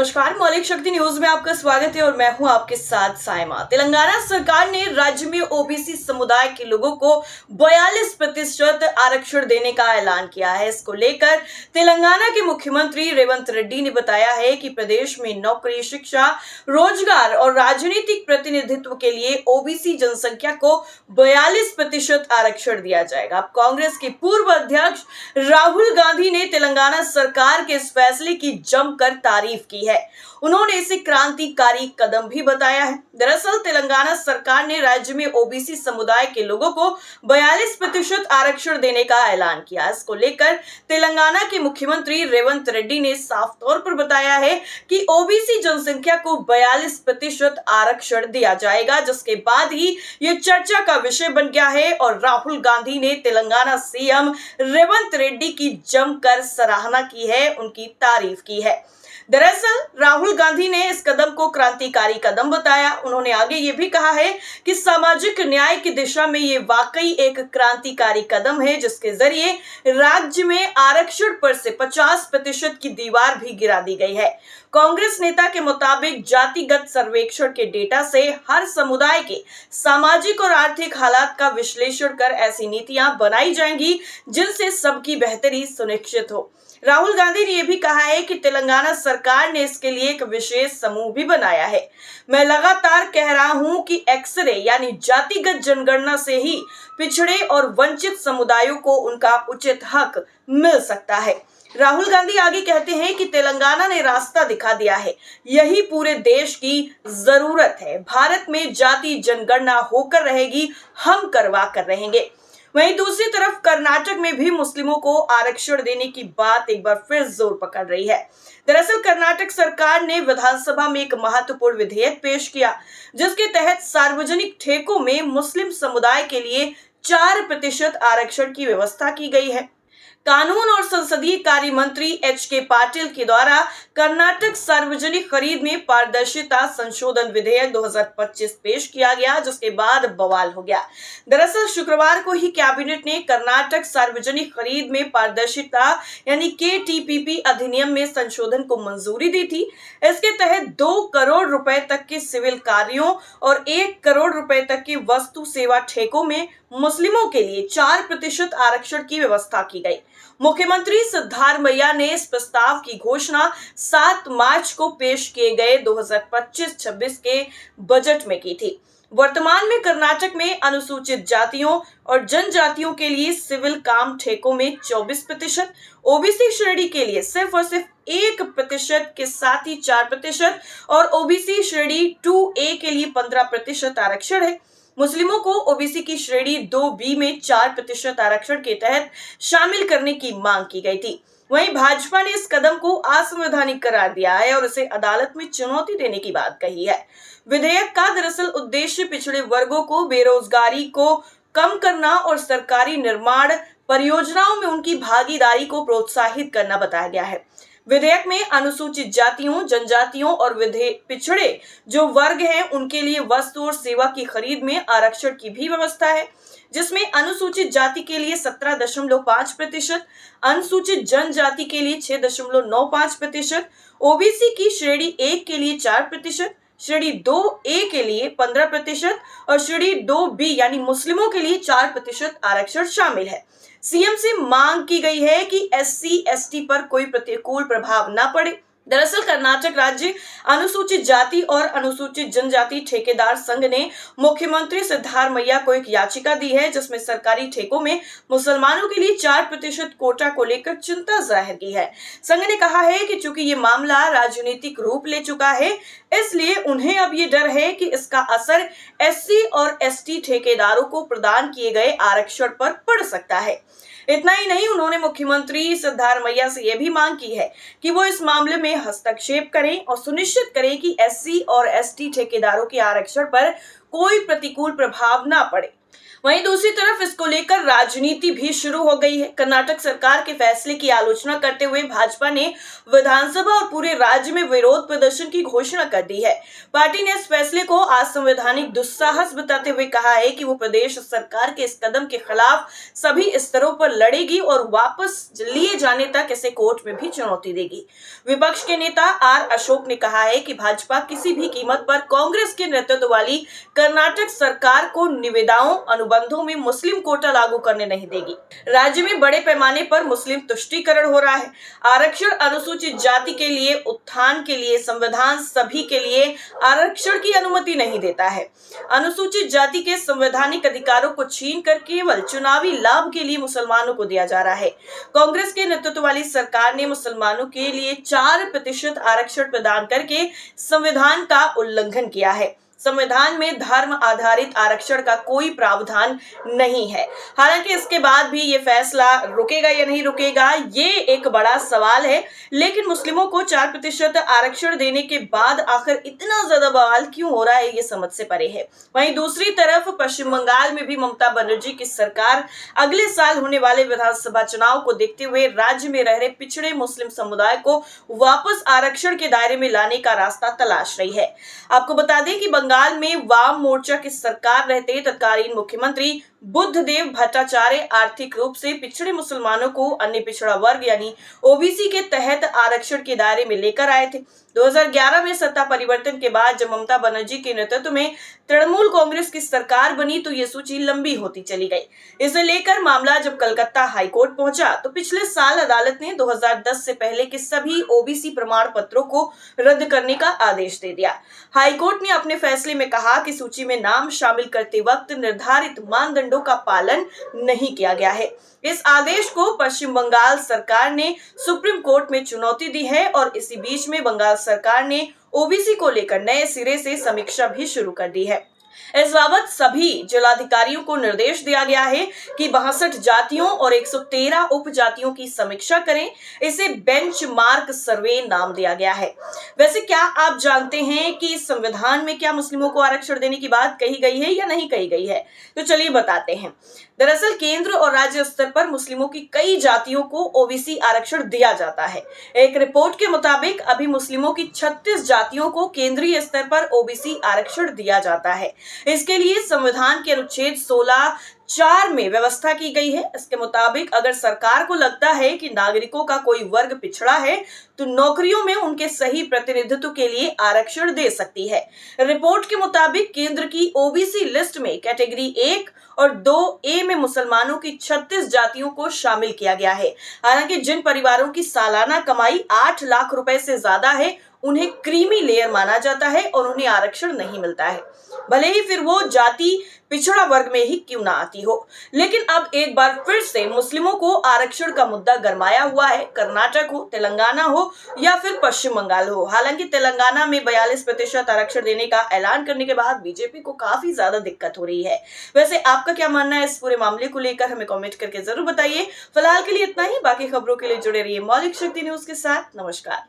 नमस्कार, मौलिक शक्ति न्यूज में आपका स्वागत है और मैं हूं आपके साथ साइमा। तेलंगाना सरकार ने राज्य में ओबीसी समुदाय के लोगों को 42% आरक्षण देने का ऐलान किया है। इसको लेकर तेलंगाना के मुख्यमंत्री रेवंत रेड्डी ने बताया है कि प्रदेश में नौकरी, शिक्षा, रोजगार और राजनीतिक प्रतिनिधित्व के लिए ओबीसी जनसंख्या को 42% आरक्षण दिया जाएगा। कांग्रेस के पूर्व अध्यक्ष राहुल गांधी ने तेलंगाना सरकार के इस फैसले की जमकर तारीफ की है। उन्होंने इसे क्रांतिकारी कदम भी बताया है। दरअसल तेलंगाना सरकार ने राज्य में ओबीसी समुदाय के लोगों को 42% आरक्षण देने का ऐलान किया। इसको लेकर तेलंगाना के मुख्यमंत्री रेवंत रेड्डी ने साफ तौर पर बताया है कि ओबीसी जनसंख्या को 42% आरक्षण दिया जाएगा, जिसके बाद ही ये चर्चा का विषय बन गया है और राहुल गांधी ने तेलंगाना सीएम रेवंत रेड्डी की जमकर सराहना की है, उनकी तारीफ की है। दरअसल राहुल गांधी ने इस कदम को क्रांतिकारी कदम बताया। उन्होंने आगे ये भी कहा है कि सामाजिक न्याय की दिशा में ये वाकई एक क्रांतिकारी कदम है, जिसके जरिए राज्य में आरक्षण पर से 50% की दीवार भी गिरा दी गई है। कांग्रेस नेता के मुताबिक जातिगत सर्वेक्षण के डेटा से हर समुदाय के सामाजिक और आर्थिक हालात का विश्लेषण कर ऐसी नीतियां बनाई जाएंगी जिनसे सबकी बेहतरी सुनिश्चित हो। राहुल गांधी ने यह भी कहा है कि तेलंगाना सरकार ने इसके लिए एक विशेष समूह भी बनाया है। मैं लगातार कह रहा हूं कि एक्सरे यानी जातिगत जनगणना से ही पिछड़े और वंचित समुदायों को उनका उचित हक मिल सकता है। राहुल गांधी आगे कहते हैं कि तेलंगाना ने रास्ता दिखा दिया है, यही पूरे देश की जरूरत है। भारत में जाति जनगणना होकर रहेगी, हम करवा कर रहेंगे। वहीं दूसरी तरफ कर्नाटक में भी मुस्लिमों को आरक्षण देने की बात एक बार फिर जोर पकड़ रही है। दरअसल कर्नाटक सरकार ने विधानसभा में एक महत्वपूर्ण विधेयक पेश किया, जिसके तहत सार्वजनिक ठेकों में मुस्लिम समुदाय के लिए 4% आरक्षण की व्यवस्था की गई है। कानून और संसदीय कार्य मंत्री एच.के. पाटिल के द्वारा कर्नाटक सार्वजनिक खरीद में पारदर्शिता संशोधन विधेयक 2025 पेश किया गया, जिसके बाद बवाल हो गया। दरअसल शुक्रवार को ही कैबिनेट ने कर्नाटक सार्वजनिक खरीद में पारदर्शिता यानी KTPP अधिनियम में संशोधन को मंजूरी दी थी। इसके तहत 2 करोड़ रुपए तक के सिविल कार्यों और 1 करोड़ रुपए तक के वस्तु सेवा ठेकों में मुस्लिमों के लिए 4% आरक्षण की व्यवस्था की गई। मुख्यमंत्री सिद्धारमैया ने इस प्रस्ताव की घोषणा 7 मार्च को पेश किए गए 2025-26 के बजट में की थी। वर्तमान में कर्नाटक में अनुसूचित जातियों और जनजातियों के लिए सिविल काम ठेकों में 24%, ओबीसी श्रेणी के लिए सिर्फ और सिर्फ 1% के साथ ही 4% और ओबीसी श्रेणी 2A के लिए 15% आरक्षण है। मुस्लिमों को ओबीसी की श्रेणी 2B में 4% आरक्षण के तहत शामिल करने की मांग की गई थी। वहीं भाजपा ने इस कदम को असंवैधानिक करार दिया है और इसे अदालत में चुनौती देने की बात कही है। विधेयक का दरअसल उद्देश्य पिछड़े वर्गों को बेरोजगारी को कम करना और सरकारी निर्माण परियोजनाओं में उनकी भागीदारी को प्रोत्साहित करना बताया गया है। विधेयक में अनुसूचित जातियों, जनजातियों और पिछड़े जो वर्ग हैं उनके लिए वस्तु और सेवा की खरीद में आरक्षण की भी व्यवस्था है, जिसमें अनुसूचित जाति के लिए 17.5%, अनुसूचित जनजाति के लिए 6.95%, ओबीसी की श्रेणी 1 के लिए 4%, श्रेणी 2A के लिए 15% और श्रेणी 2B यानी मुस्लिमों के लिए 4% आरक्षण शामिल है। सीएम से मांग की गई है कि SC/ST पर कोई प्रतिकूल प्रभाव न पड़े। दरअसल कर्नाटक राज्य अनुसूचित जाति और अनुसूचित जनजाति ठेकेदार संघ ने मुख्यमंत्री सिद्धारमैया को एक याचिका दी है, जिसमें सरकारी ठेकों में मुसलमानों के लिए 4% कोटा को लेकर चिंता जाहिर की है। संघ ने कहा है कि चूंकि ये मामला राजनीतिक रूप ले चुका है, इसलिए उन्हें अब ये डर है कि इसका असर SC और ST ठेकेदारों को प्रदान किए गए आरक्षण पर पड़ सकता है। इतना ही नहीं, उन्होंने मुख्यमंत्री सिद्धारमैया से यह भी मांग की है कि वो इस मामले में हस्तक्षेप करें और सुनिश्चित करें कि SC और ST ठेकेदारों के आरक्षण पर कोई प्रतिकूल प्रभाव न पड़े। वहीं दूसरी तरफ इसको लेकर राजनीति भी शुरू हो गई है। कर्नाटक सरकार के फैसले की आलोचना करते हुए भाजपा ने विधानसभा और पूरे राज्य में विरोध प्रदर्शन की घोषणा कर दी है। पार्टी ने इस फैसले को असंवैधानिक दुस्साहस बताते हुए कहा है कि वो प्रदेश सरकार के इस कदम के खिलाफ सभी स्तरों पर लड़ेगी और वापस लिए जाने तक इसे कोर्ट में भी चुनौती देगी। विपक्ष के नेता आर अशोक ने कहा है कि भाजपा किसी भी कीमत पर कांग्रेस के नेतृत्व वाली कर्नाटक सरकार को निविदाओं अनुबंधों में मुस्लिम कोटा लागू करने नहीं देगी। राज्य में बड़े पैमाने पर मुस्लिम तुष्टीकरण हो रहा है। आरक्षण अनुसूचित जाति के लिए उत्थान के लिए संविधान सभी के लिए आरक्षण की अनुमति नहीं देता है। अनुसूचित जाति के संवैधानिक अधिकारों को छीन कर केवल चुनावी लाभ के लिए मुसलमानों को दिया जा रहा है। कांग्रेस के नेतृत्व वाली सरकार ने मुसलमानों के लिए 4% आरक्षण प्रदान करके संविधान का उल्लंघन किया है। संविधान में धर्म आधारित आरक्षण का कोई प्रावधान नहीं है। हालांकि इसके बाद भी ये फैसला रुकेगा या नहीं रुकेगा, ये एक बड़ा सवाल है। लेकिन मुस्लिमों को 4% आरक्षण देने के बाद आखिर इतना ज्यादा बवाल क्यों हो रहा है, ये समझ से परे है। वहीं दूसरी तरफ पश्चिम बंगाल में भी ममता बनर्जी की सरकार अगले साल होने वाले विधानसभा चुनाव को देखते हुए राज्य में रह रहे पिछड़े मुस्लिम समुदाय को वापस आरक्षण के दायरे में लाने का रास्ता तलाश रही है। आपको बता दें कि बंगाल में वाम मोर्चा की सरकार रहते तत्कालीन मुख्यमंत्री बुद्धदेव भट्टाचार्य आर्थिक रूप से पिछड़े मुसलमानों को अन्य पिछड़ा वर्ग यानी ओबीसी के तहत आरक्षण के दायरे में लेकर आए थे। 2011 में सत्ता परिवर्तन के बाद जब ममता बनर्जी के नेतृत्व में तृणमूल कांग्रेस की सरकार बनी तो ये सूची लंबी होती चली गई। इसे लेकर मामला जब कलकत्ता हाईकोर्ट पहुंचा तो पिछले साल अदालत ने 2010 से पहले के सभी ओबीसी प्रमाण पत्रों को रद्द करने का आदेश दे दिया। हाईकोर्ट ने अपने फैसले में कहा कि सूची में नाम शामिल करते वक्त निर्धारित मानदंडों का पालन नहीं किया गया है। इस आदेश को पश्चिम बंगाल सरकार ने सुप्रीम कोर्ट में चुनौती दी है और इसी बीच में बंगाल सरकार ने ओबीसी को लेकर नए सिरे से समीक्षा भी शुरू कर दी है। इस बाबत सभी जिलाधिकारियों को निर्देश दिया गया है कि 62 जातियों और 113 उपजातियों की समीक्षा करें। इसे बेंचमार्क सर्वे नाम दिया गया है। वैसे क्या आप जानते हैं कि संविधान में क्या मुस्लिमों को आरक्षण देने की बात कही गई है या नहीं कही गई है? तो चलिए बताते हैं। दरअसल केंद्र और राज्य स्तर पर मुस्लिमों की कई जातियों को ओबीसी आरक्षण दिया जाता है। एक रिपोर्ट के मुताबिक अभी मुस्लिमों की 36 जातियों को केंद्रीय स्तर पर ओबीसी आरक्षण दिया जाता है। इसके लिए संविधान के अनुच्छेद 16(4) में व्यवस्था की गई है। इसके मुताबिक अगर सरकार को लगता है कि नागरिकों का कोई वर्ग पिछड़ा है तो नौकरियों में उनके सही प्रतिनिधित्व के लिए आरक्षण दे सकती है। रिपोर्ट के मुताबिक केंद्र की ओबीसी लिस्ट में कैटेगरी 1 और 2A में मुसलमानों की 36 जातियों को शामिल किया गया है। हालांकि जिन परिवारों की सालाना कमाई 8 लाख रुपए से ज्यादा है उन्हें क्रीमी लेयर माना जाता है और उन्हें आरक्षण नहीं मिलता है, भले ही फिर वो जाति पिछड़ा वर्ग में ही क्यों ना आती हो। लेकिन अब एक बार फिर से मुस्लिमों को आरक्षण का मुद्दा गरमाया हुआ है। कर्नाटक हो, तेलंगाना हो या फिर पश्चिम बंगाल हो। हालांकि तेलंगाना में 42% आरक्षण देने का ऐलान करने के बाद बीजेपी को काफी ज्यादा दिक्कत हो रही है। वैसे आपका क्या मानना है इस पूरे मामले को लेकर, हमें कमेंट करके जरूर बताइए। फिलहाल के लिए इतना ही। बाकी खबरों के लिए जुड़े रहिए मौलिक शक्ति न्यूज के साथ। नमस्कार।